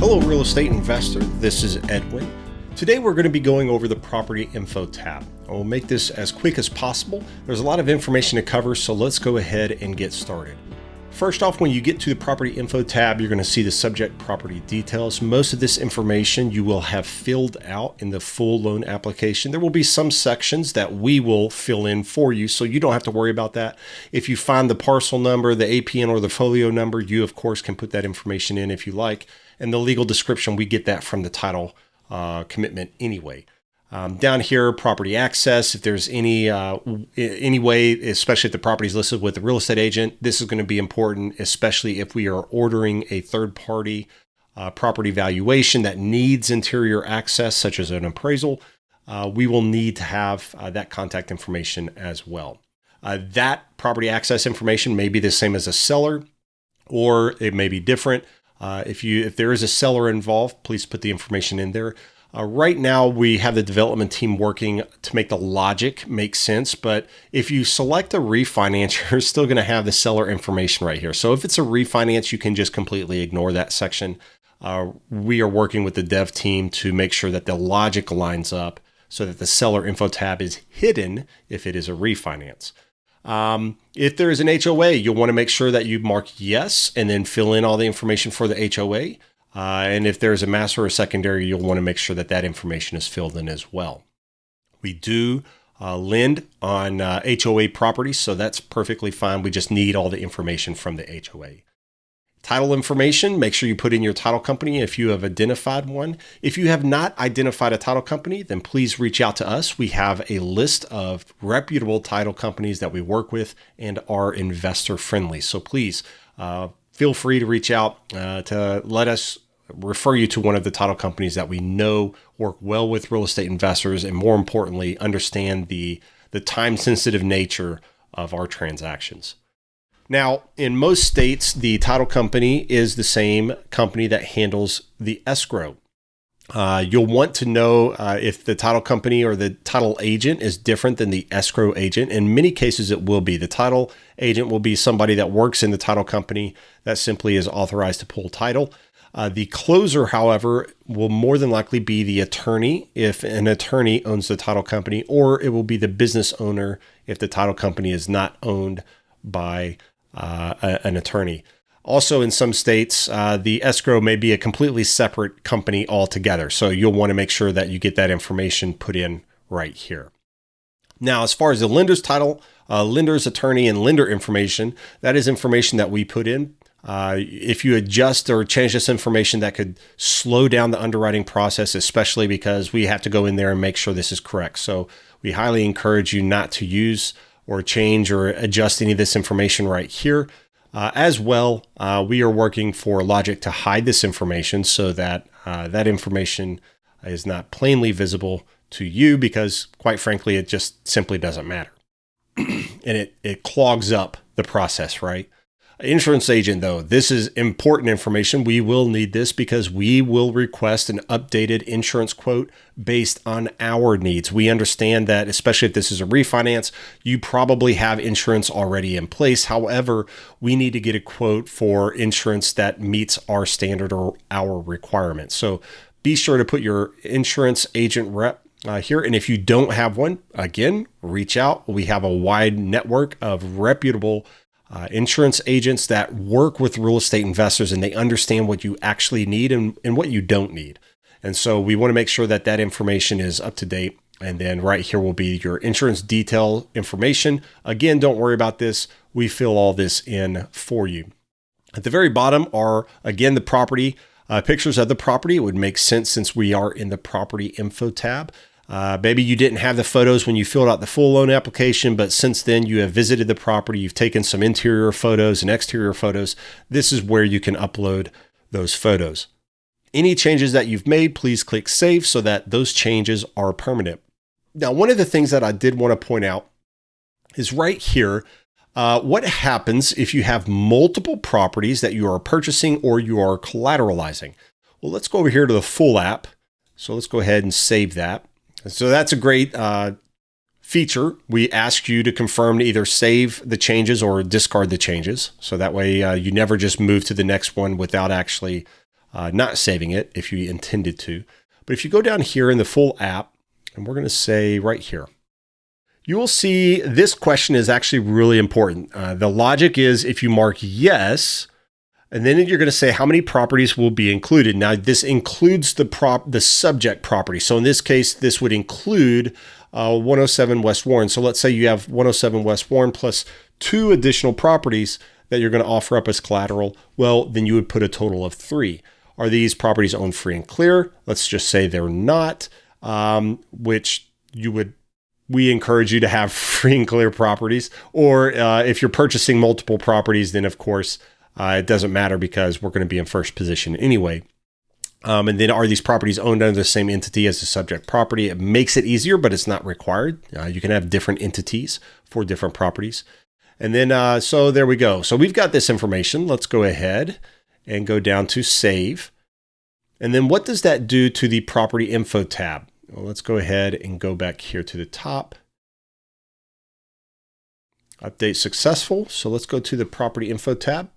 Hello, real estate investor. This is Edwin. Today we're going to be going over the property info tab. I will make this as quick as possible. There's a lot of information to cover, so let's go ahead and get started. First off, when you get to the property info tab, you're going to see the subject property details. Most of this information you will have filled out in the full loan application. There will be some sections that we will fill in for you, so you don't have to worry about that. If you find the parcel number, the APN, or the folio number, you of course can put that information in if you like. And the legal description, we get that from the title commitment anyway. Down here, property access, if there's any way, especially if the property is listed with a real estate agent, this is going to be important, especially if we are ordering a third-party property valuation that needs interior access, such as an appraisal. We will need to have that contact information as well. That property access information may be the same as a seller, or it may be different. If there is a seller involved, please put the information in there. Right now, we have the development team working to make the logic make sense, but if you select a refinance, you're still going to have the seller information right here. So if it's a refinance, you can just completely ignore that section. We are working with the dev team to make sure that the logic lines up so that the seller info tab is hidden if it is a refinance. If there is an HOA, you'll want to make sure that you mark yes and then fill in all the information for the HOA. And if there's a master or secondary, you'll want to make sure that that information is filled in as well. We do lend on HOA properties, so that's perfectly fine. We just need all the information from the HOA. Title information, make sure you put in your title company if you have identified one. If you have not identified a title company, then please reach out to us. We have a list of reputable title companies that we work with and are investor friendly. So please feel free to reach out to let us refer you to one of the title companies that we know work well with real estate investors and, more importantly, understand the time-sensitive nature of our transactions. Now, in most states, the title company is the same company that handles the escrow. You'll want to know if the title company or the title agent is different than the escrow agent. In many cases, it will be. The title agent will be somebody that works in the title company that simply is authorized to pull title. The closer, however, will more than likely be the attorney if an attorney owns the title company, or it will be the business owner if the title company is not owned by an attorney. Also, in some states, the escrow may be a completely separate company altogether. So you'll want to make sure that you get that information put in right here. Now, as far as the lender's title, lender's attorney, and lender information, that is information that we put in. If you adjust or change this information, that could slow down the underwriting process, especially because we have to go in there and make sure this is correct. So we highly encourage you not to use or change or adjust any of this information right here. As well, we are working for Logic to hide this information so that that information is not plainly visible to you because, quite frankly, it just simply doesn't matter. And it clogs up the process, right? Insurance agent, though, this is important information. We will need this because we will request an updated insurance quote based on our needs. We understand that, especially if this is a refinance, you probably have insurance already in place. However, we need to get a quote for insurance that meets our standard or our requirements. So be sure to put your insurance agent rep here. And if you don't have one, again, reach out. We have a wide network of reputable insurance agents that work with real estate investors, and they understand what you actually need and what you don't need. And so we want to make sure that that information is up to date. And then right here will be your insurance detail information. Again, don't worry about this. We fill all this in for you. At the very bottom are, again, the property pictures of the property. It would make sense since we are in the property info tab. Maybe you didn't have the photos when you filled out the full loan application, but since then you have visited the property, you've taken some interior photos and exterior photos. This is where you can upload those photos. Any changes that you've made, please click save so that those changes are permanent. Now, one of the things that I did want to point out is right here, what happens if you have multiple properties that you are purchasing or you are collateralizing? Well, let's go over here to the full app. So let's go ahead and save that. So that's a great feature. We ask you to confirm to either save the changes or discard the changes. So that way you never just move to the next one without actually not saving it if you intended to. But if you go down here in the full app, and we're going to say right here, you will see this question is actually really important. The logic is if you mark yes, and then you're going to say how many properties will be included. Now, this includes the subject property. So in this case, this would include 107 West Warren. So let's say you have 107 West Warren plus 2 additional properties that you're going to offer up as collateral. Well, then you would put a total of 3. Are these properties owned free and clear? Let's just say they're not, which we encourage you to have free and clear properties. Or if you're purchasing multiple properties, then of course, it doesn't matter because we're going to be in first position anyway. And then are these properties owned under the same entity as the subject property? It makes it easier, but it's not required. You can have different entities for different properties. And then, so there we go. So we've got this information. Let's go ahead and go down to save. And then what does that do to the property info tab? Well, let's go ahead and go back here to the top. Update successful. So let's go to the property info tab.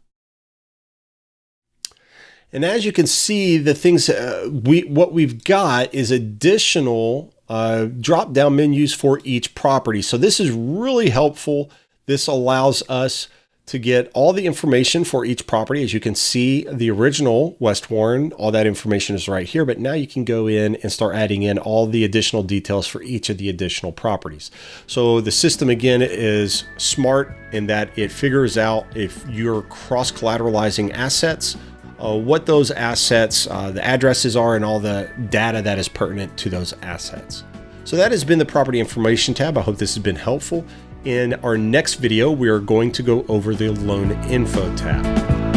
And as you can see, the things what we've got is additional drop-down menus for each property. So this is really helpful. This allows us to get all the information for each property. As you can see, the original West Warren, all that information is right here, but now you can go in and start adding in all the additional details for each of the additional properties. So the system, again, is smart in that it figures out if you're cross-collateralizing assets, what those assets, the addresses are, and all the data that is pertinent to those assets. So that has been the property information tab. I hope this has been helpful. In our next video, we are going to go over the loan info tab.